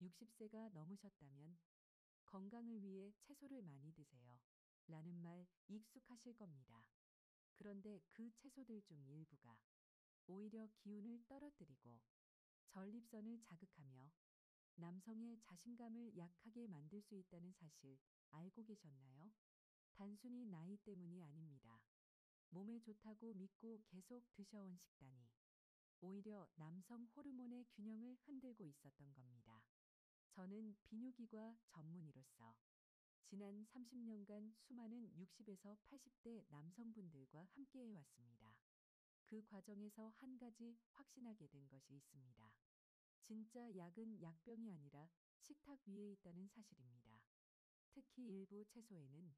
60세가 넘으셨다면 건강을 위해 채소를 많이 드세요. 라는 말 익숙하실 겁니다. 그런데 그 채소들 중 일부가 오히려 기운을 떨어뜨리고 전립선을 자극하며 남성의 자신감을 약하게 만들 수 있다는 사실 알고 계셨나요? 단순히 나이 때문이 아닙니다. 몸에 좋다고 믿고 계속 드셔온 식단이 오히려 남성 호르몬의 균형을 흔들고 있었던 겁니다. 저는 비뇨기과 전문의로서 지난 30년간 수많은 60에서 80대 남성분들과 함께해 왔습니다. 그 과정에서 한 가지 확신하게 된 것이 있습니다. 진짜 약은 약병이 아니라 식탁 위에 있다는 사실입니다. 특히 일부 채소에는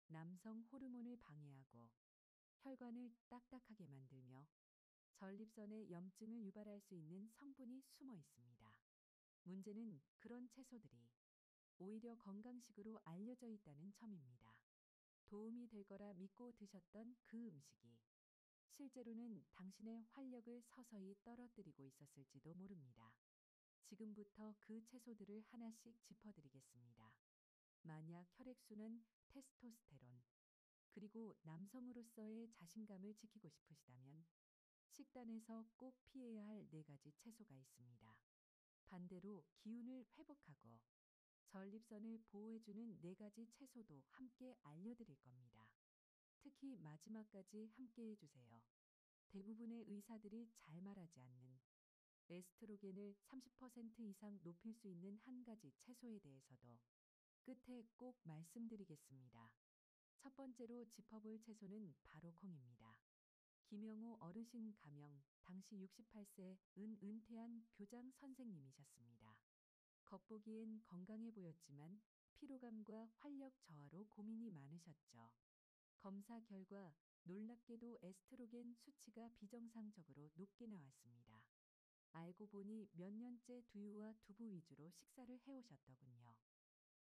남성 호르몬을 방해하고 혈관을 딱딱하게 만들며 전립선에 염증을 유발할 수 있는 성분이 숨어 있습니다. 문제는 그런 채소들이 오히려 건강식으로 알려져 있다는 점입니다. 도움이 될 거라 믿고 드셨던 그 음식이 실제로는 당신의 활력을 서서히 떨어뜨리고 있었을지도 모릅니다. 지금부터 그 채소들을 하나씩 짚어드리겠습니다. 만약 혈액순환, 테스토스테론, 그리고 남성으로서의 자신감을 지키고 싶으시다면 식단에서 꼭 피해야 할 네 가지 채소가 있습니다. 반대로 기운을 회복하고 전립선을 보호해주는 네 가지 채소도 함께 알려드릴 겁니다. 특히 마지막까지 함께 해주세요. 대부분의 의사들이 잘 말하지 않는 에스트로겐을 30% 이상 높일 수 있는 한 가지 채소에 대해서도 끝에 꼭 말씀드리겠습니다. 첫 번째로 짚어볼 채소는 바로 콩입니다. 김영호 어르신 가명, 당시 68세 은퇴한 교장 선생님이셨습니다. 겉보기엔 건강해 보였지만 피로감과 활력 저하로 고민이 많으셨죠. 검사 결과 놀랍게도 에스트로겐 수치가 비정상적으로 높게 나왔습니다. 알고 보니 몇 년째 두유와 두부 위주로 식사를 해오셨더군요.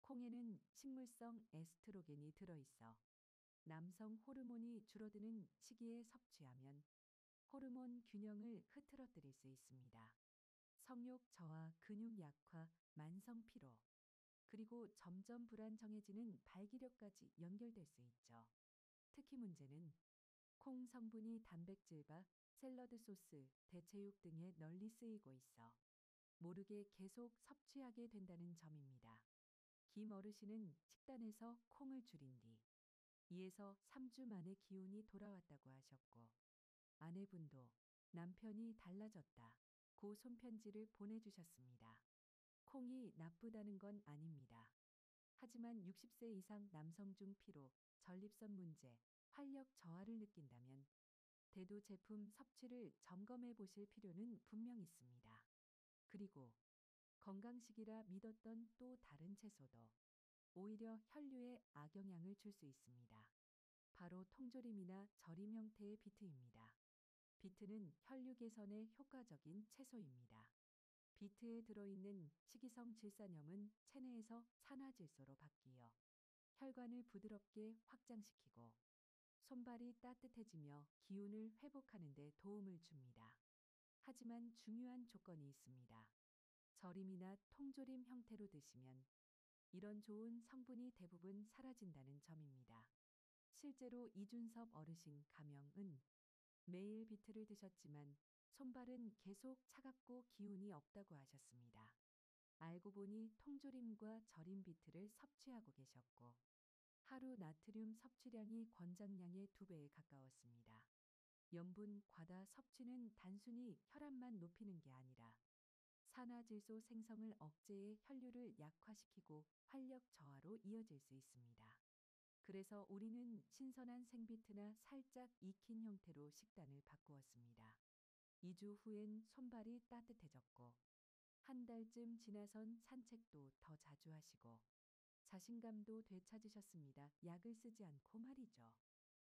콩에는 식물성 에스트로겐이 들어있어 남성 호르몬이 줄어드는 시기에 섭취하면 호르몬 균형을 흐트러뜨릴 수 있습니다. 성욕 저하, 근육 약화, 만성 피로, 그리고 점점 불안정해지는 발기력까지 연결될 수 있죠. 특히 문제는 콩 성분이 단백질과 샐러드 소스, 대체육 등에 널리 쓰이고 있어 모르게 계속 섭취하게 된다는 점입니다. 김 어르신은 식단에서 콩을 줄인 뒤 2에서 3주 만에 기운이 돌아왔다고 하셨고 아내분도 남편이 달라졌다 고 손편지를 보내주셨습니다. 콩이 나쁘다는 건 아닙니다. 하지만 60세 이상 남성 중 피로, 전립선 문제, 활력 저하를 느낀다면 대두 제품 섭취를 점검해 보실 필요는 분명 있습니다. 그리고 건강식이라 믿었던 또 다른 채소도 오히려 혈류에 악영향을 줄 수 있습니다. 바로 통조림이나 절임 형태의 비트입니다. 비트는 혈류 개선에 효과적인 채소입니다. 비트에 들어있는 식이성 질산염은 체내에서 산화질소로 바뀌어 혈관을 부드럽게 확장시키고 손발이 따뜻해지며 기운을 회복하는 데 도움을 줍니다. 하지만 중요한 조건이 있습니다. 절임이나 통조림 형태로 드시면 이런 좋은 성분이 대부분 사라진다는 점입니다. 실제로 이준섭 어르신 가명은 매일 비트를 드셨지만 손발은 계속 차갑고 기운이 없다고 하셨습니다. 알고 보니 통조림과 절임 비트를 섭취하고 계셨고 하루 나트륨 섭취량이 권장량의 2배에 가까웠습니다. 염분 과다 섭취는 단순히 혈압만 높이는 게 아니라 산화질소 생성을 억제해 혈류를 약화시키고 활력 저하로 이어질 수 있습니다. 그래서 우리는 신선한 생비트나 살짝 익힌 형태로 식단을 바꾸었습니다. 2주 후엔 손발이 따뜻해졌고 한 달쯤 지나선 산책도 더 자주 하시고 자신감도 되찾으셨습니다. 약을 쓰지 않고 말이죠.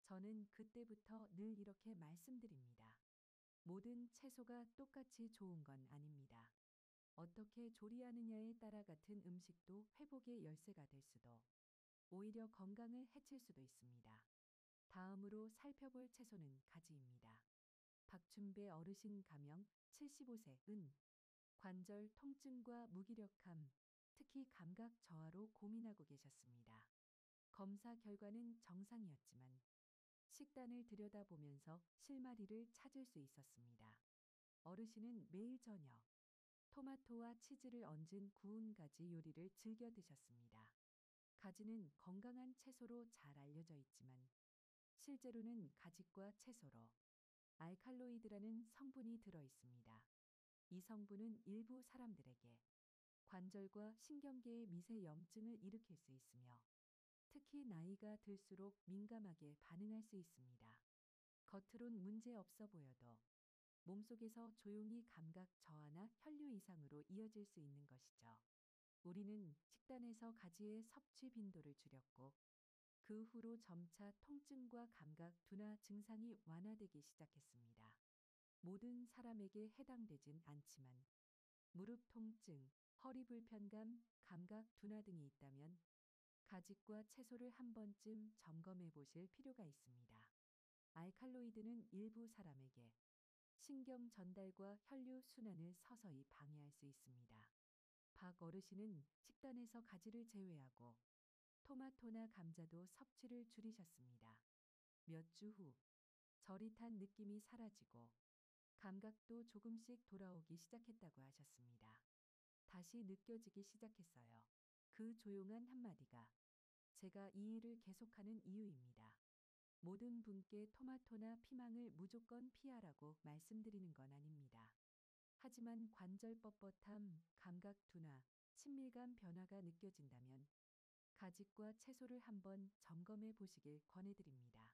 저는 그때부터 늘 이렇게 말씀드립니다. 모든 채소가 똑같이 좋은 건 아닙니다. 어떻게 조리하느냐에 따라 같은 음식도 회복의 열쇠가 될 수도 오히려 건강을 해칠 수도 있습니다. 다음으로 살펴볼 채소는 가지입니다. 박춘배 어르신 가명 75세 은 관절 통증과 무기력함, 특히 감각 저하로 고민하고 계셨습니다. 검사 결과는 정상이었지만 식단을 들여다보면서 실마리를 찾을 수 있었습니다. 어르신은 매일 저녁 토마토와 치즈를 얹은 구운 가지 요리를 즐겨 드셨습니다. 가지는 건강한 채소로 잘 알려져 있지만 실제로는 가지과 채소로 알칼로이드라는 성분이 들어 있습니다. 이 성분은 일부 사람들에게 관절과 신경계의 미세 염증을 일으킬 수 있으며 특히 나이가 들수록 민감하게 반응할 수 있습니다. 겉으론 문제 없어 보여도 몸속에서 조용히 감각 저하나 혈류 이상으로 이어질 수 있는 것이죠. 우리는 식단에서 가지의 섭취 빈도를 줄였고 그 후로 점차 통증과 감각 둔화 증상이 완화되기 시작했습니다. 모든 사람에게 해당되진 않지만 무릎 통증, 허리 불편감, 감각 둔화 등이 있다면 가짓과 채소를 한 번쯤 점검해 보실 필요가 있습니다. 알칼로이드는 일부 사람에게 신경 전달과 혈류 순환을 서서히 방해할 수 있습니다. 박 어르신은 식단에서 가지를 제외하고 토마토나 감자도 섭취를 줄이셨습니다. 몇 주 후 저릿한 느낌이 사라지고 감각도 조금씩 돌아오기 시작했다고 하셨습니다. 다시 느껴지기 시작했어요. 그 조용한 한마디가 제가 이 일을 계속하는 이유입니다. 모든 분께 토마토나 피망을 무조건 피하라고 말씀드리는 건 아닙니다. 하지만 관절 뻣뻣함, 감각 둔화, 친밀감 변화가 느껴진다면 가짓과 채소를 한번 점검해 보시길 권해드립니다.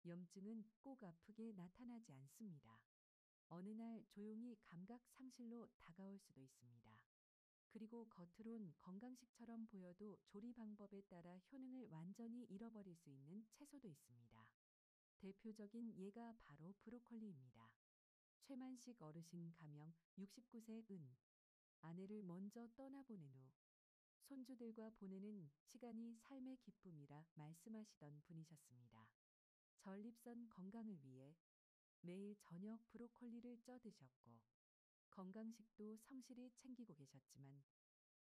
염증은 꼭 아프게 나타나지 않습니다. 어느 날 조용히 감각 상실로 다가올 수도 있습니다. 그리고 겉으론 건강식처럼 보여도 조리 방법에 따라 효능을 완전히 잃어버릴 수 있는 채소도 있습니다. 대표적인 예가 바로 브로콜리입니다. 최만식 어르신 가명 69세 은 아내를 먼저 떠나보낸 후 손주들과 보내는 시간이 삶의 기쁨이라 말씀하시던 분이셨습니다. 전립선 건강을 위해 매일 저녁 브로콜리를 쪄 드셨고 건강식도 성실히 챙기고 계셨지만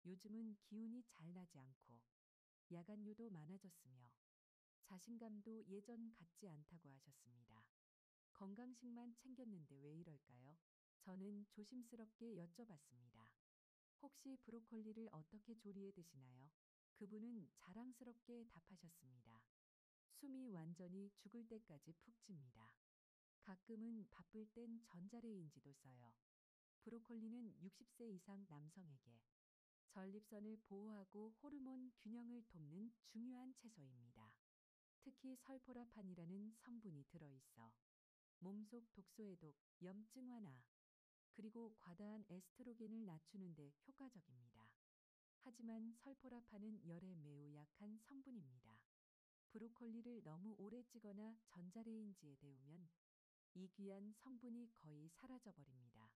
요즘은 기운이 잘 나지 않고 야간류도 많아졌으며 자신감도 예전 같지 않다고 하셨습니다. 건강식만 챙겼는데 왜 이럴까요? 저는 조심스럽게 여쭤봤습니다. 혹시 브로콜리를 어떻게 조리해 드시나요? 그분은 자랑스럽게 답하셨습니다. 숨이 완전히 죽을 때까지 푹 찝니다. 가끔은 바쁠 땐 전자레인지도 써요. 브로콜리는 60세 이상 남성에게 전립선을 보호하고 호르몬 균형을 돕는 중요한 채소입니다. 특히 설포라판이라는 성분이 들어있어 몸속 독소해독, 염증 완화, 그리고 과다한 에스트로겐을 낮추는 데 효과적입니다. 하지만 설포라판은 열에 매우 약한 성분입니다. 브로콜리를 너무 오래 찌거나 전자레인지에 데우면 이 귀한 성분이 거의 사라져버립니다.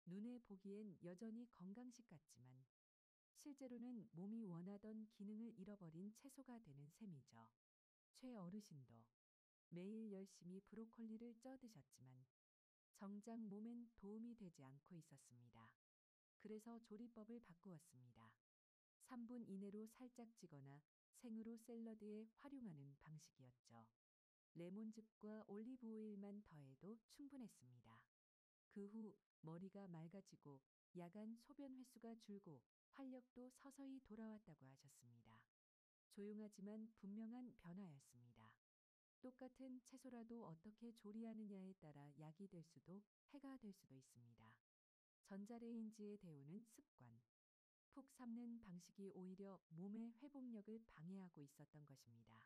눈에 보기엔 여전히 건강식 같지만 실제로는 몸이 원하던 기능을 잃어버린 채소가 되는 셈이죠. 최 어르신도 매일 열심히 브로콜리를 쪄 드셨지만 정작 몸엔 도움이 되지 않고 있었습니다. 그래서 조리법을 바꾸었습니다. 3분 이내로 살짝 찌거나 생으로 샐러드에 활용하는 방식이었죠. 레몬즙과 올리브 오일만 더해도 충분했습니다. 그 후 머리가 맑아지고 야간 소변 횟수가 줄고 활력도 서서히 돌아왔다고 하셨습니다. 조용하지만 분명한 변화였습니다. 똑같은 채소라도 어떻게 조리하느냐에 따라 약이 될 수도 해가 될 수도 있습니다. 전자레인지에 데우는 습관, 푹 삶는 방식이 오히려 몸의 회복력을 방해하고 있었던 것입니다.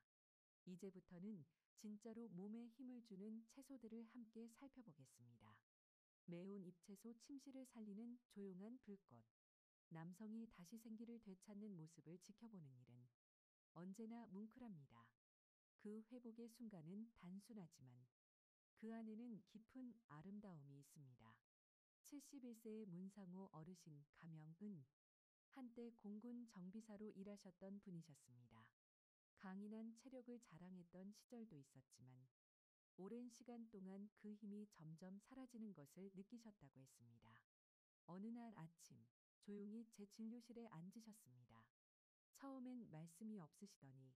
이제부터는 진짜로 몸에 힘을 주는 채소들을 함께 살펴보겠습니다. 매운 잎채소 침실을 살리는 조용한 불꽃. 남성이 다시 생기를 되찾는 모습을 지켜보는 일은 언제나 뭉클합니다. 그 회복의 순간은 단순하지만 그 안에는 깊은 아름다움이 있습니다. 71세의 문상호 어르신 가명은 한때 공군 정비사로 일하셨던 분이셨습니다. 강인한 체력을 자랑했던 시절도 있었지만 오랜 시간 동안 그 힘이 점점 사라지는 것을 느끼셨다고 했습니다. 어느 날 아침 조용히 제 진료실에 앉으셨습니다. 처음엔 말씀이 없으시더니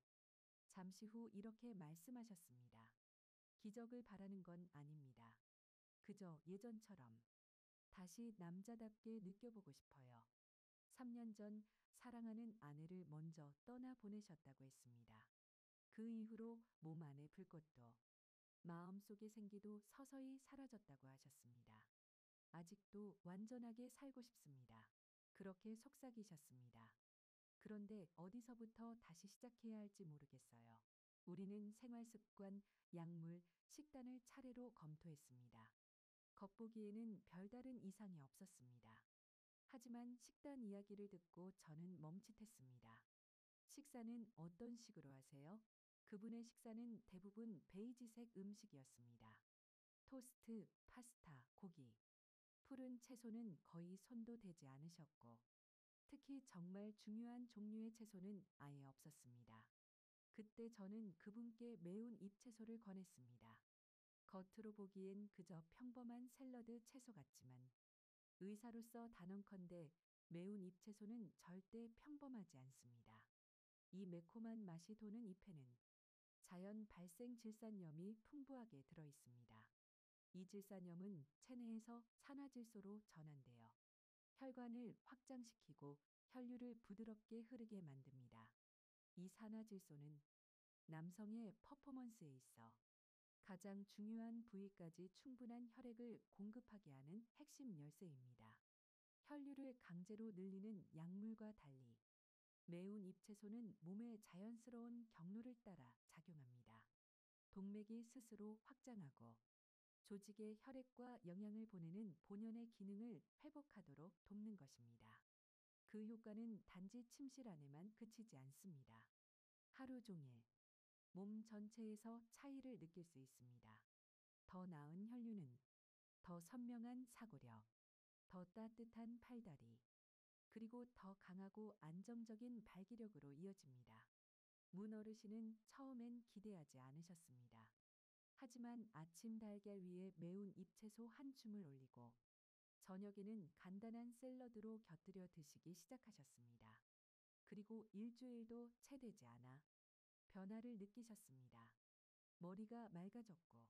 잠시 후 이렇게 말씀하셨습니다. 기적을 바라는 건 아닙니다. 그저 예전처럼 다시 남자답게 느껴보고 싶어요. 3년 전 사랑하는 아내를 먼저 떠나 보내셨다고 했습니다. 그 이후로 몸 안의 불꽃도 마음속의 생기도 서서히 사라졌다고 하셨습니다. 아직도 완전하게 살고 싶습니다. 그렇게 속삭이셨습니다. 그런데 어디서부터 다시 시작해야 할지 모르겠어요. 우리는 생활 습관, 약물, 식단을 차례로 검토했습니다. 겉보기에는 별다른 이상이 없었습니다. 하지만 식단 이야기를 듣고 저는 멈칫했습니다. 식사는 어떤 식으로 하세요? 그분의 식사는 대부분 베이지색 음식이었습니다. 토스트, 파스타, 고기, 푸른 채소는 거의 손도 대지 않으셨고, 특히 정말 중요한 종류의 채소는 아예 없었습니다. 그때 저는 그분께 매운 잎채소를 권했습니다. 겉으로 보기엔 그저 평범한 샐러드 채소 같지만, 의사로서 단언컨대 매운 잎채소는 절대 평범하지 않습니다. 이 매콤한 맛이 도는 잎에는 자연 발생 질산염이 풍부하게 들어 있습니다. 이 질산염은 체내에서 산화질소로 전환되어 혈관을 확장시키고 혈류를 부드럽게 흐르게 만듭니다. 이 산화질소는 남성의 퍼포먼스에 있어 가장 중요한 부위까지 충분한 혈액을 공급하게 하는 핵심 열쇠입니다. 혈류를 강제로 늘리는 약물과 달리 매운 잎채소는 몸의 자연스러운 경로를 따라 작용합니다. 동맥이 스스로 확장하고 조직에 혈액과 영양을 보내는 본연의 기능을 회복하도록 돕는 것입니다. 그 효과는 단지 침실 안에만 그치지 않습니다. 하루 종일 몸 전체에서 차이를 느낄 수 있습니다. 더 나은 혈류는 더 선명한 사고력, 더 따뜻한 팔다리, 그리고 더 강하고 안정적인 발기력으로 이어집니다. 문 어르신은 처음엔 기대하지 않으셨습니다. 하지만 아침 달걀 위에 매운 잎채소 한 줌을 올리고 저녁에는 간단한 샐러드로 곁들여 드시기 시작하셨습니다. 그리고 일주일도 채 되지 않아 변화를 느끼셨습니다. 머리가 맑아졌고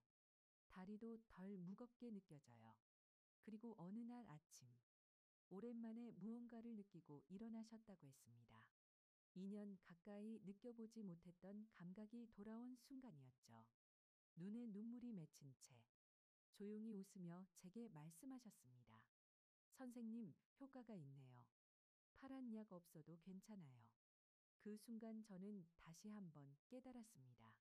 다리도 덜 무겁게 느껴져요. 그리고 어느 날 아침 오랜만에 무언가를 느끼고 일어나셨다고 했습니다. 2년 가까이 느껴보지 못했던 감각이 돌아온 순간이었죠. 눈에 눈물이 맺힌 채 조용히 웃으며 제게 말씀하셨습니다. 선생님, 효과가 있네요. 파란 약 없어도 괜찮아요. 그 순간 저는 다시 한번 깨달았습니다.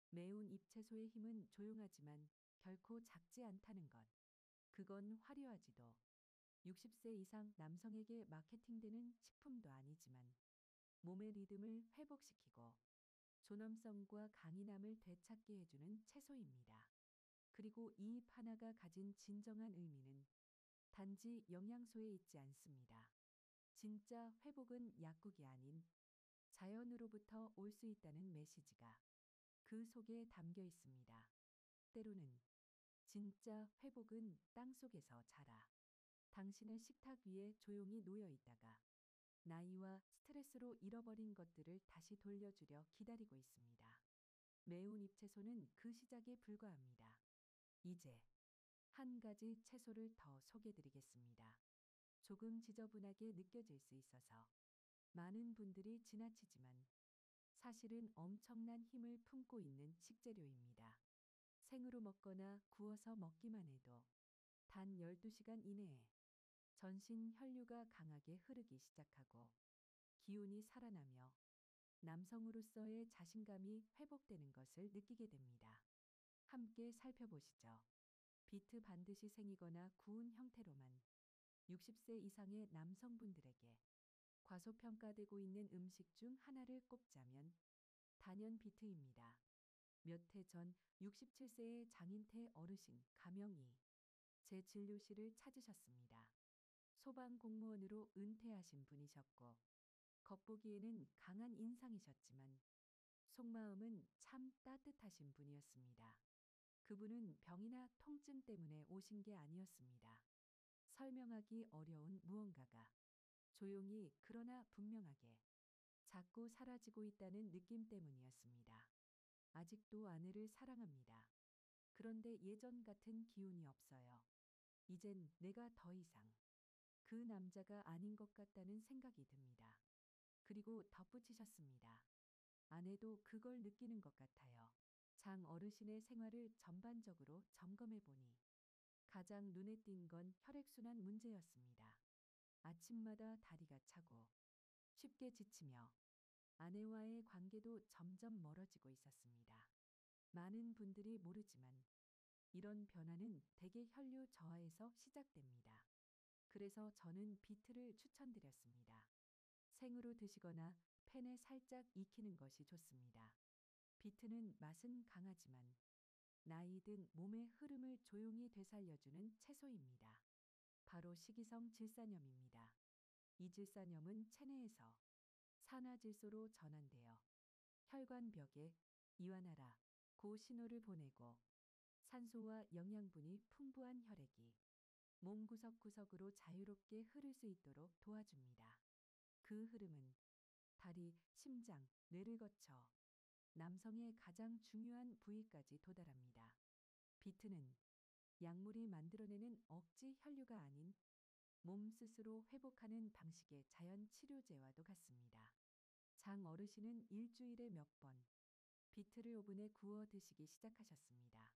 매운 잎채소의 힘은 조용하지만 결코 작지 않다는 것. 그건 화려하지도 60세 이상 남성에게 마케팅되는 식품도 아니지만 몸의 리듬을 회복시키고 존엄성과 강인함을 되찾게 해주는 채소입니다. 그리고 이 잎 하나가 가진 진정한 의미는 단지 영양소에 있지 않습니다. 진짜 회복은 약국이 아닌 자연으로부터 올 수 있다는 메시지가 그 속에 담겨 있습니다. 때로는 진짜 회복은 땅속에서 자라 당신의 식탁 위에 조용히 놓여 있다가 나이와 스트레스로 잃어버린 것들을 다시 돌려주려 기다리고 있습니다. 매운 잎채소는 그 시작에 불과합니다. 이제 한 가지 채소를 더 소개드리겠습니다. 조금 지저분하게 느껴질 수 있어서 많은 분들이 지나치지만 사실은 엄청난 힘을 품고 있는 식재료입니다. 생으로 먹거나 구워서 먹기만 해도 단 12시간 이내에 전신 혈류가 강하게 흐르기 시작하고 기운이 살아나며 남성으로서의 자신감이 회복되는 것을 느끼게 됩니다. 함께 살펴보시죠. 비트 반드시 생이거나 구운 형태로만 60세 이상의 남성분들에게 과소평가되고 있는 음식 중 하나를 꼽자면 단연 비트입니다. 몇 해 전 67세의 장인태 어르신 가명이 제 진료실을 찾으셨습니다. 소방 공무원으로 은퇴하신 분이셨고 겉보기에는 강한 인상이셨지만 속마음은 참 따뜻하신 분이었습니다. 그분은 병이나 통증 때문에 오신 게 아니었습니다. 설명하기 어려운 무언가가 조용히 그러나 분명하게 자꾸 사라지고 있다는 느낌 때문이었습니다. 아직도 아내를 사랑합니다. 그런데 예전 같은 기운이 없어요. 이젠 내가 더 이상 그 남자가 아닌 것 같다는 생각이 듭니다. 그리고 덧붙이셨습니다. 아내도 그걸 느끼는 것 같아요. 장 어르신의 생활을 전반적으로 점검해 보니 가장 눈에 띈 건 혈액순환 문제였습니다. 아침마다 다리가 차고 쉽게 지치며 아내와의 관계도 점점 멀어지고 있었습니다. 많은 분들이 모르지만 이런 변화는 대개 혈류 저하에서 시작됩니다. 그래서 저는 비트를 추천드렸습니다. 생으로 드시거나 팬에 살짝 익히는 것이 좋습니다. 비트는 맛은 강하지만 나이 든 몸의 흐름을 조용히 되살려주는 채소입니다. 바로 식이성 질산염입니다. 이 질산염은 체내에서 산화질소로 전환되어 혈관벽에 이완하라 고 신호를 보내고 산소와 영양분이 풍부한 혈액이 몸 구석구석으로 자유롭게 흐를 수 있도록 도와줍니다. 그 흐름은 다리, 심장, 뇌를 거쳐 남성의 가장 중요한 부위까지 도달합니다. 비트는 약물이 만들어내는 억지 혈류가 아닌 몸 스스로 회복하는 방식의 자연 치료제와도 같습니다. 장 어르신은 일주일에 몇 번 비트를 오븐에 구워 드시기 시작하셨습니다.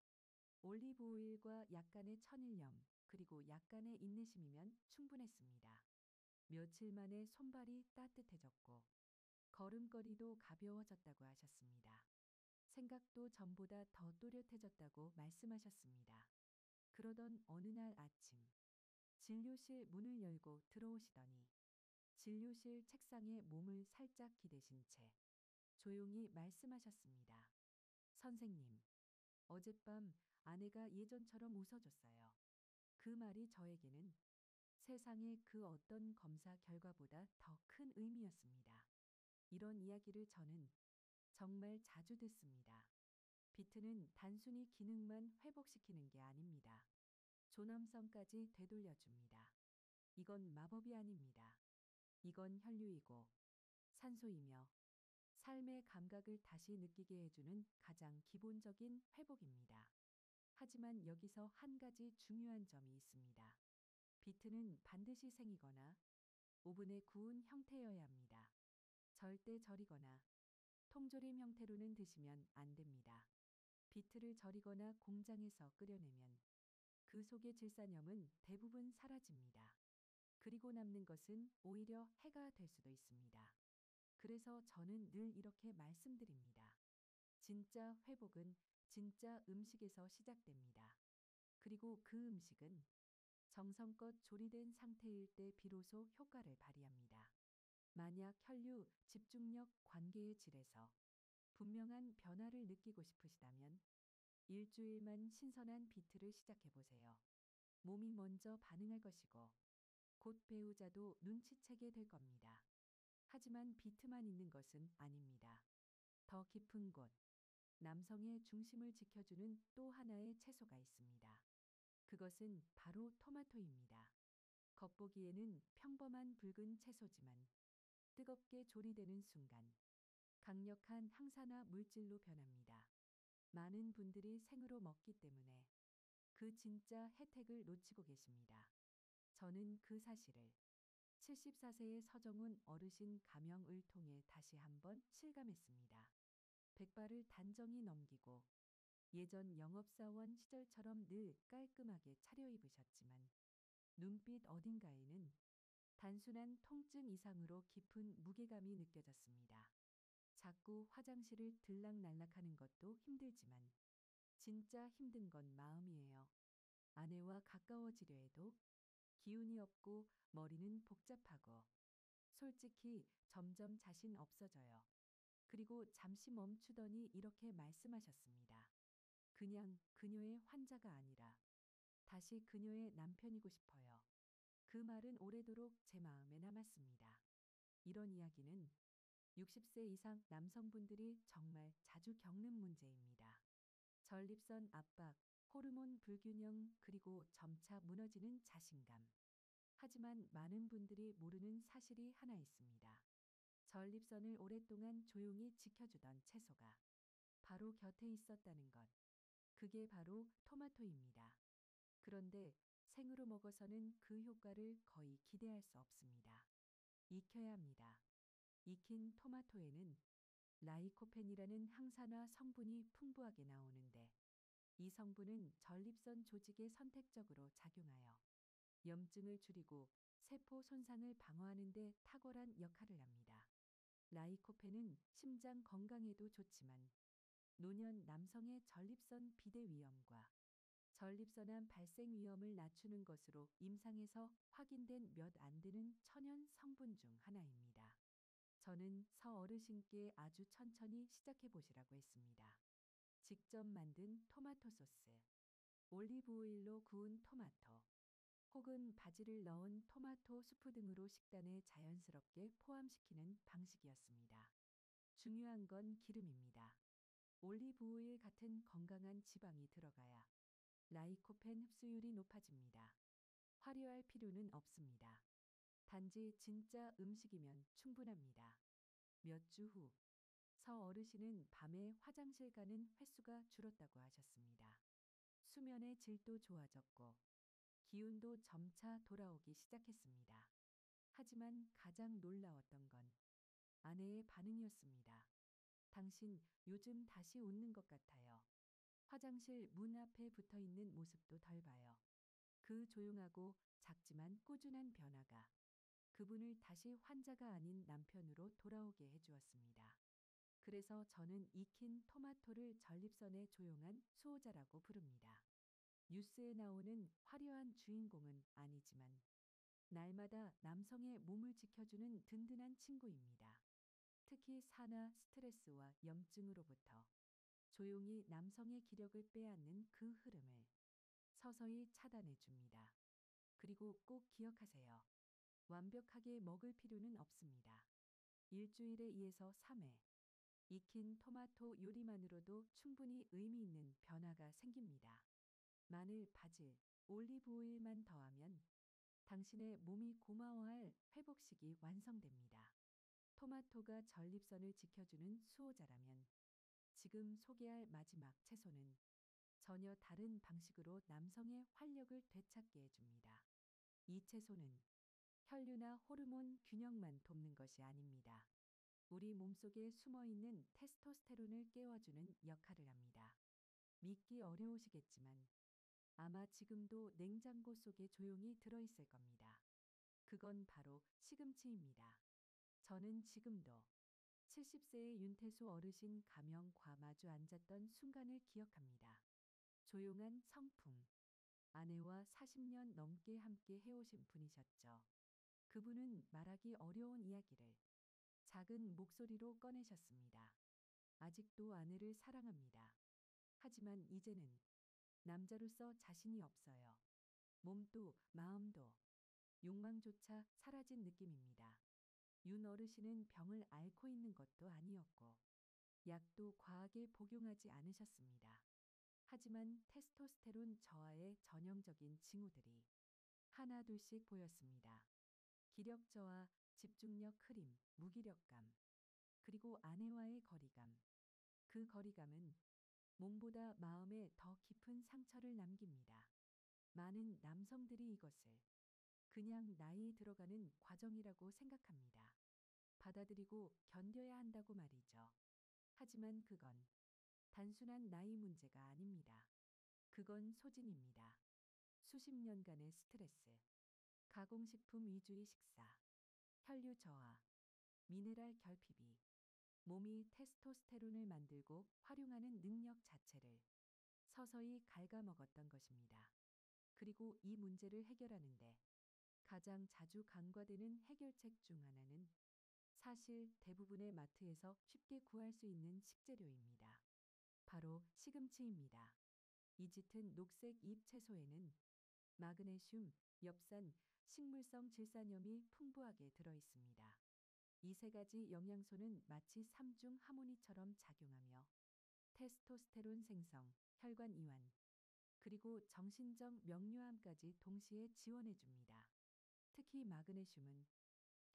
올리브 오일과 약간의 천일염, 그리고 약간의 인내심이면 충분했습니다. 며칠 만에 손발이 따뜻해졌고 걸음걸이도 가벼워졌다고 하셨습니다. 생각도 전보다 더 또렷해졌다고 말씀하셨습니다. 그러던 어느 날 아침, 진료실 문을 열고 들어오시더니 진료실 책상에 몸을 살짝 기대신 채 조용히 말씀하셨습니다. 선생님, 어젯밤 아내가 예전처럼 웃어줬어요. 그 말이 저에게는 세상의 그 어떤 검사 결과보다 더 큰 의미였습니다. 이런 이야기를 저는 정말 자주 듣습니다. 비트는 단순히 기능만 회복시키는 게 아닙니다. 존엄성까지 되돌려줍니다. 이건 마법이 아닙니다. 이건 혈류이고 산소이며 삶의 감각을 다시 느끼게 해주는 가장 기본적인 회복입니다. 하지만 여기서 한 가지 중요한 점이 있습니다. 비트는 반드시 생이거나 오븐에 구운 형태여야 합니다. 절대 절이거나 통조림 형태로는 드시면 안 됩니다. 비트를 절이거나 공장에서 끓여내면 그 속의 질산염은 대부분 사라집니다. 그리고 남는 것은 오히려 해가 될 수도 있습니다. 그래서 저는 늘 이렇게 말씀드립니다. 진짜 회복은 진짜 음식에서 시작됩니다. 그리고 그 음식은 정성껏 조리된 상태일 때 비로소 효과를 발휘합니다. 만약 혈류, 집중력, 관계의 질에서 분명한 변화를 느끼고 싶으시다면 일주일만 신선한 비트를 시작해 보세요. 몸이 먼저 반응할 것이고 곧 배우자도 눈치채게 될 겁니다. 하지만 비트만 있는 것은 아닙니다. 더 깊은 곳, 남성의 중심을 지켜주는 또 하나의 채소가 있습니다. 그것은 바로 토마토입니다. 겉보기에는 평범한 붉은 채소지만 뜨겁게 조리되는 순간 강력한 항산화 물질로 변합니다. 많은 분들이 생으로 먹기 때문에 그 진짜 혜택을 놓치고 계십니다. 저는 그 사실을 74세의 서정훈 어르신 가명을 통해 다시 한번 실감했습니다. 백발을 단정히 넘기고 예전 영업사원 시절처럼 늘 깔끔하게 차려입으셨지만 눈빛 어딘가에는 단순한 통증 이상으로 깊은 무게감이 느껴졌습니다. 자꾸 화장실을 들락날락하는 것도 힘들지만 진짜 힘든 건 마음이에요. 아내와 가까워지려 해도 기운이 없고 머리는 복잡하고 솔직히 점점 자신 없어져요. 그리고 잠시 멈추더니 이렇게 말씀하셨습니다. 그냥 그녀의 환자가 아니라 다시 그녀의 남편이고 싶어요. 그 말은 오래도록 제 마음에 남았습니다. 이런 이야기는 60세 이상 남성분들이 정말 자주 겪는 문제입니다. 전립선 압박, 호르몬 불균형, 그리고 점차 무너지는 자신감. 하지만 많은 분들이 모르는 사실이 하나 있습니다. 전립선을 오랫동안 조용히 지켜주던 채소가 바로 곁에 있었다는 것. 그게 바로 토마토입니다. 그런데 생으로 먹어서는 그 효과를 거의 기대할 수 없습니다. 익혀야 합니다. 익힌 토마토에는 라이코펜이라는 항산화 성분이 풍부하게 나오는데 이 성분은 전립선 조직에 선택적으로 작용하여 염증을 줄이고 세포 손상을 방어하는 데 탁월한 역할을 합니다. 라이코펜은 심장 건강에도 좋지만 노년 남성의 전립선 비대 위험과 전립선암 발생 위험을 낮추는 것으로 임상에서 확인된 몇 안 되는 천연 성분 중 하나입니다. 저는 어르신께 아주 천천히 시작해 보시라고 했습니다. 직접 만든 토마토 소스, 올리브 오일로 구운 토마토, 혹은 바지를 넣은 토마토 수프 등으로 식단에 자연스럽게 포함시키는 방식이었습니다. 중요한 건 기름입니다. 올리브 오일 같은 건강한 지방이 들어가야 라이코펜 흡수율이 높아집니다. 화려할 필요는 없습니다. 단지 진짜 음식이면 충분합니다. 몇 주 후, 어르신은 밤에 화장실 가는 횟수가 줄었다고 하셨습니다. 수면의 질도 좋아졌고, 기운도 점차 돌아오기 시작했습니다. 하지만 가장 놀라웠던 건 아내의 반응이었습니다. 당신 요즘 다시 웃는 것 같아요. 화장실 문 앞에 붙어 있는 모습도 덜 봐요. 그 조용하고 작지만 꾸준한 변화가 그분을 다시 환자가 아닌 남편으로 돌아오게 해주었습니다. 그래서 저는 익힌 토마토를 전립선의 조용한 수호자라고 부릅니다. 뉴스에 나오는 화려한 주인공은 아니지만 날마다 남성의 몸을 지켜주는 든든한 친구입니다. 특히 산화, 스트레스와 염증으로부터 조용히 남성의 기력을 빼앗는 그 흐름을 서서히 차단해 줍니다. 그리고 꼭 기억하세요. 완벽하게 먹을 필요는 없습니다. 일주일에 2에서 3회 익힌 토마토 요리만으로도 충분히 의미 있는 변화가 생깁니다. 마늘, 바질, 올리브 오일만 더하면 당신의 몸이 고마워할 회복식이 완성됩니다. 토마토가 전립선을 지켜주는 수호자라면 지금 소개할 마지막 채소는 전혀 다른 방식으로 남성의 활력을 되찾게 해줍니다. 이 채소는 혈류나 호르몬 균형만 돕는 것이 아닙니다. 우리 몸속에 숨어 있는 테스토스테론을 깨워주는 역할을 합니다. 믿기 어려우시겠지만 아마 지금도 냉장고 속에 조용히 들어있을 겁니다. 그건 바로 시금치입니다. 저는 지금도 70세의 윤태수 어르신 가명과 마주 앉았던 순간을 기억합니다. 조용한 성품. 아내와 40년 넘게 함께 해오신 분이셨죠. 그분은 말하기 어려운 이야기를 작은 목소리로 꺼내셨습니다. 아직도 아내를 사랑합니다. 하지만 이제는 남자로서 자신이 없어요. 몸도 마음도 욕망조차 사라진 느낌입니다. 윤 어르신은 병을 앓고 있는 것도 아니었고 약도 과하게 복용하지 않으셨습니다. 하지만 테스토스테론 저하의 전형적인 징후들이 하나둘씩 보였습니다. 기력 저하, 집중력 흐림, 무기력감, 그리고 아내와의 거리감. 그 거리감은 몸보다 마음에 더 깊은 상처를 남깁니다. 많은 남성들이 이것을 그냥 나이 들어가는 과정이라고 생각합니다. 받아들이고 견뎌야 한다고 말이죠. 하지만 그건 단순한 나이 문제가 아닙니다. 그건 소진입니다. 수십 년간의 스트레스, 가공식품 위주의 식사, 혈류 저하, 미네랄 결핍이 몸이 테스토스테론을 만들고 활용하는 능력 자체를 서서히 갉아먹었던 것입니다. 그리고 이 문제를 해결하는데 가장 자주 간과되는 해결책 중 하나는 사실 대부분의 마트에서 쉽게 구할 수 있는 식재료입니다. 바로 시금치입니다. 이 짙은 녹색 잎 채소에는 마그네슘, 엽산, 식물성 질산염이 풍부하게 들어 있습니다. 이 세 가지 영양소는 마치 삼중 하모니처럼 작용하며 테스토스테론 생성, 혈관 이완, 그리고 정신적 명료함까지 동시에 지원해 줍니다. 특히 마그네슘은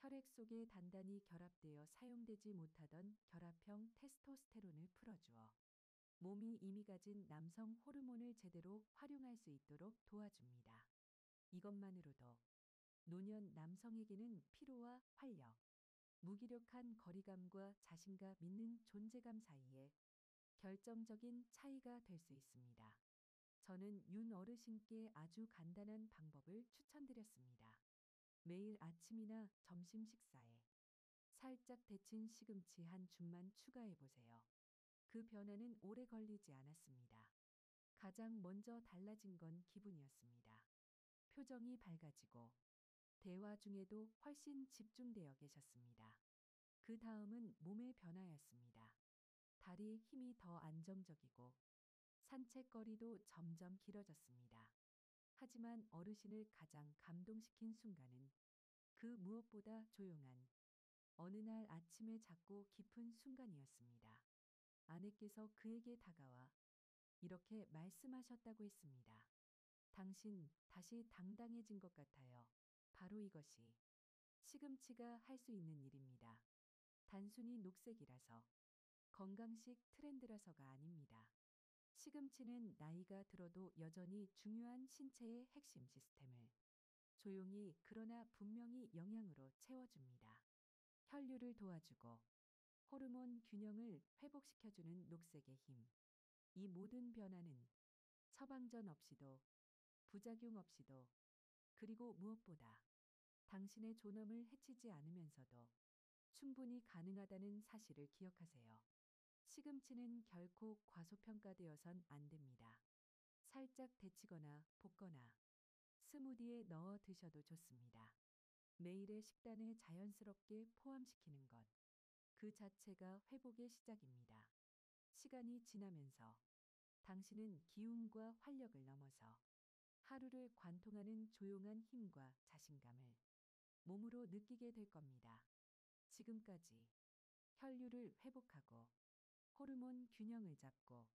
혈액 속에 단단히 결합되어 사용되지 못하던 결합형 테스토스테론을 풀어주어 몸이 이미 가진 남성 호르몬을 제대로 활용할 수 있도록 도와줍니다. 이것만으로도 노년 남성에게는 피로와 활력, 무기력한 거리감과 자신과 믿는 존재감 사이에 결정적인 차이가 될 수 있습니다. 저는 윤 어르신께 아주 간단한 방법을 추천드렸습니다. 매일 아침이나 점심 식사에 살짝 데친 시금치 한 줌만 추가해 보세요. 그 변화는 오래 걸리지 않았습니다. 가장 먼저 달라진 건 기분이었습니다. 표정이 밝아지고 대화 중에도 훨씬 집중되어 계셨습니다. 그 다음은 몸의 변화였습니다. 다리의 힘이 더 안정적이고 산책거리도 점점 길어졌습니다. 하지만 어르신을 가장 감동시킨 순간은 그 무엇보다 조용한 어느 날 아침의 작고 깊은 순간이었습니다. 아내께서 그에게 다가와 이렇게 말씀하셨다고 했습니다. 당신 다시 당당해진 것 같아요. 바로 이것이 시금치가 할 수 있는 일입니다. 단순히 녹색이라서 건강식 트렌드라서가 아닙니다. 시금치는 나이가 들어도 여전히 중요한 신체의 핵심 시스템을 조용히 그러나 분명히 영양으로 채워줍니다. 혈류를 도와주고 호르몬 균형을 회복시켜주는 녹색의 힘. 이 모든 변화는 처방전 없이도 부작용 없이도 그리고 무엇보다 당신의 존엄을 해치지 않으면서도 충분히 가능하다는 사실을 기억하세요. 시금치는 결코 과소평가되어선 안 됩니다. 살짝 데치거나 볶거나 스무디에 넣어 드셔도 좋습니다. 매일의 식단에 자연스럽게 포함시키는 것. 그 자체가 회복의 시작입니다. 시간이 지나면서 당신은 기운과 활력을 넘어서 하루를 관통하는 조용한 힘과 자신감을 몸으로 느끼게 될 겁니다. 지금까지 혈류를 회복하고 호르몬 균형을 잡고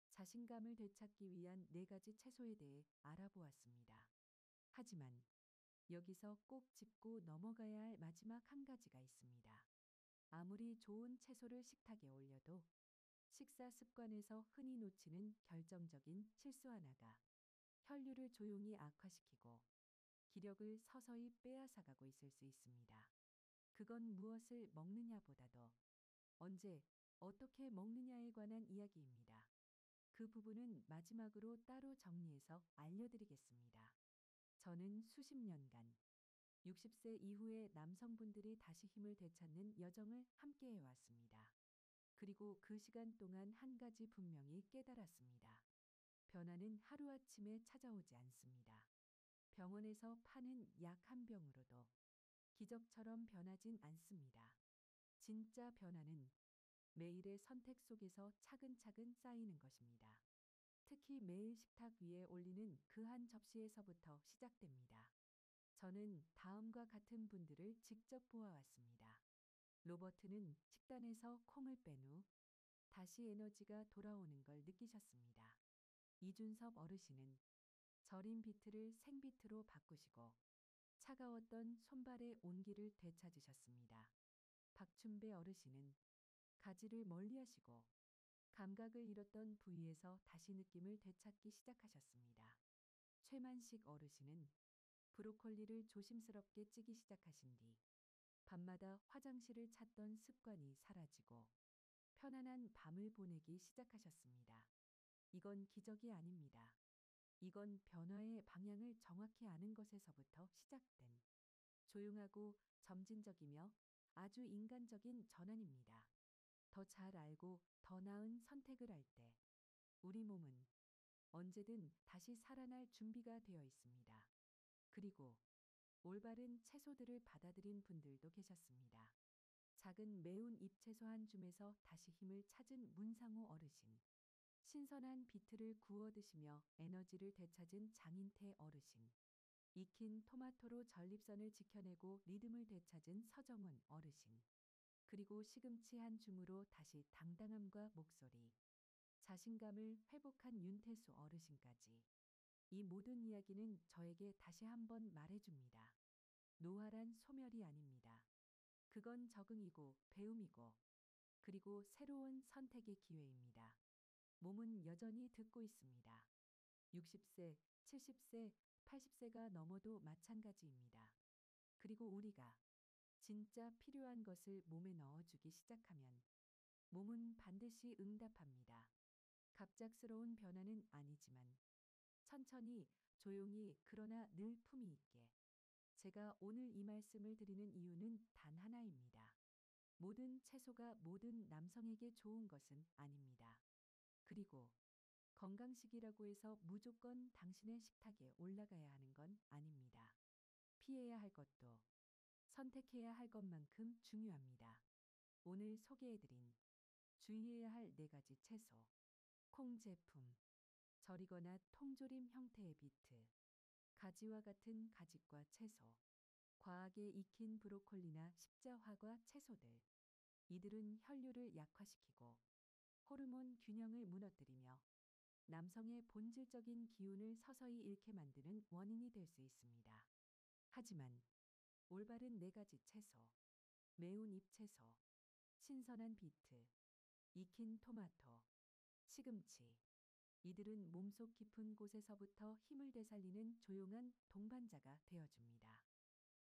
자신감을 되찾기 위한 4가지 채소에 대해 알아보았습니다. 하지만 여기서 꼭 짚고 넘어가야 할 마지막 한 가지가 있습니다. 아무리 좋은 채소를 식탁에 올려도 식사 습관에서 흔히 놓치는 결정적인 실수 하나가 혈류를 조용히 악화시키고 기력을 서서히 빼앗아가고 있을 수 있습니다. 그건 무엇을 먹느냐보다도 언제, 어떻게 먹느냐에 관한 이야기입니다. 그 부분은 마지막으로 따로 정리해서 알려드리겠습니다. 저는 수십 년간 60세 이후의 남성분들이 다시 힘을 되찾는 여정을 함께 해왔습니다. 그리고 그 시간 동안 한 가지 분명히 깨달았습니다. 변화는 하루아침에 찾아오지 않습니다. 병원에서 파는 약 한 병으로도 기적처럼 변하진 않습니다. 진짜 변화는 매일의 선택 속에서 차근차근 쌓이는 것입니다. 특히 매일 식탁 위에 올리는 그 한 접시에서부터 시작됩니다. 저는 다음과 같은 분들을 직접 보아왔습니다. 로버트는 식단에서 콩을 뺀 후 다시 에너지가 돌아오는 걸 느끼셨습니다. 이준섭 어르신은 절인 비트를 생비트로 바꾸시고 차가웠던 손발의 온기를 되찾으셨습니다. 박춘배 어르신은 가지를 멀리하시고 감각을 잃었던 부위에서 다시 느낌을 되찾기 시작하셨습니다. 최만식 어르신은 브로콜리를 조심스럽게 찌기 시작하신 뒤 밤마다 화장실을 찾던 습관이 사라지고 편안한 밤을 보내기 시작하셨습니다. 이건 기적이 아닙니다. 이건 변화의 방향을 정확히 아는 것에서부터 시작된 조용하고 점진적이며 아주 인간적인 전환입니다. 더 잘 알고 더 나은 선택을 할 때 우리 몸은 언제든 다시 살아날 준비가 되어 있습니다. 그리고 올바른 채소들을 받아들인 분들도 계셨습니다. 작은 매운 잎채소 한 줌에서 다시 힘을 찾은 문상호 어르신. 신선한 비트를 구워 드시며 에너지를 되찾은 장인태 어르신. 익힌 토마토로 전립선을 지켜내고 리듬을 되찾은 서정훈 어르신. 그리고 시금치 한 줌으로 다시 당당함과 목소리, 자신감을 회복한 윤태수 어르신까지. 이 모든 이야기는 저에게 다시 한번 말해줍니다. 노화란 소멸이 아닙니다. 그건 적응이고 배움이고 그리고 새로운 선택의 기회입니다. 몸은 여전히 듣고 있습니다. 60세, 70세, 80세가 넘어도 마찬가지입니다. 그리고 우리가 진짜 필요한 것을 몸에 넣어주기 시작하면 몸은 반드시 응답합니다. 갑작스러운 변화는 아니지만 천천히, 조용히, 그러나 늘 품위 있게. 제가 오늘 이 말씀을 드리는 이유는 단 하나입니다. 모든 채소가 모든 남성에게 좋은 것은 아닙니다. 그리고 건강식이라고 해서 무조건 당신의 식탁에 올라가야 하는 건 아닙니다. 피해야 할 것도 선택해야 할 것만큼 중요합니다. 오늘 소개해드린 주의해야 할 4가지 채소, 콩 제품, 절이거나 통조림 형태의 비트, 가지와 같은 가직과 채소, 과하게 익힌 브로콜리나 십자화과 채소들. 이들은 혈류를 약화시키고 호르몬 균형을 무너뜨리며 남성의 본질적인 기운을 서서히 잃게 만드는 원인이 될 수 있습니다. 하지만 올바른 4가지 채소, 매운 잎채소, 신선한 비트, 익힌 토마토, 시금치. 이들은 몸속 깊은 곳에서부터 힘을 되살리는 조용한 동반자가 되어줍니다.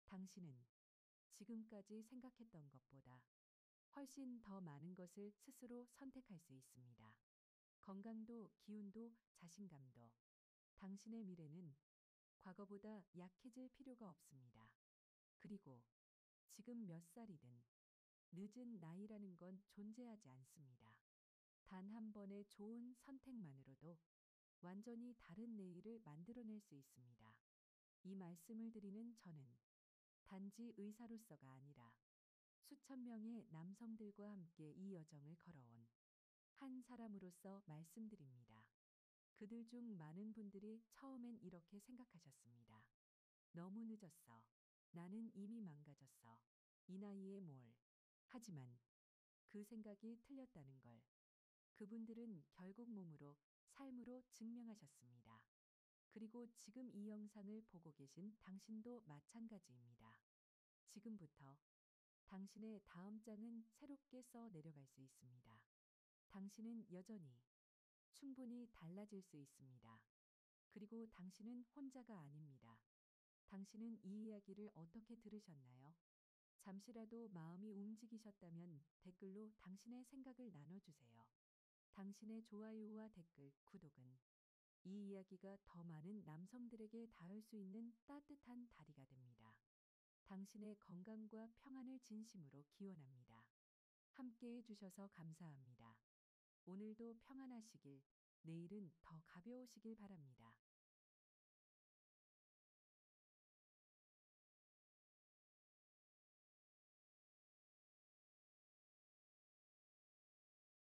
당신은 지금까지 생각했던 것보다 훨씬 더 많은 것을 스스로 선택할 수 있습니다. 건강도 기운도 자신감도. 당신의 미래는 과거보다 약해질 필요가 없습니다. 그리고 지금 몇 살이든 늦은 나이라는 건 존재하지 않습니다. 단 한 번의 좋은 선택만으로도 완전히 다른 내일을 만들어낼 수 있습니다. 이 말씀을 드리는 저는 단지 의사로서가 아니라 수천 명의 남성들과 함께 이 여정을 걸어온 한 사람으로서 말씀드립니다. 그들 중 많은 분들이 처음엔 이렇게 생각하셨습니다. 너무 늦었어. 나는 이미 망가졌어. 이 나이에 뭘. 하지만 그 생각이 틀렸다는 걸 그분들은 결국 몸으로, 삶으로 증명하셨습니다. 그리고 지금 이 영상을 보고 계신 당신도 마찬가지입니다. 지금부터 당신의 다음 장은 새롭게 써 내려갈 수 있습니다. 당신은 여전히 충분히 달라질 수 있습니다. 그리고 당신은 혼자가 아닙니다. 당신은 이 이야기를 어떻게 들으셨나요? 잠시라도 마음이 움직이셨다면 댓글로 당신의 생각을 나눠주세요. 당신의 좋아요와 댓글, 구독은 이 이야기가 더 많은 남성들에게 닿을 수 있는 따뜻한 다리가 됩니다. 당신의 건강과 평안을 진심으로 기원합니다. 함께 해주셔서 감사합니다. 오늘도 평안하시길, 내일은 더 가벼우시길 바랍니다.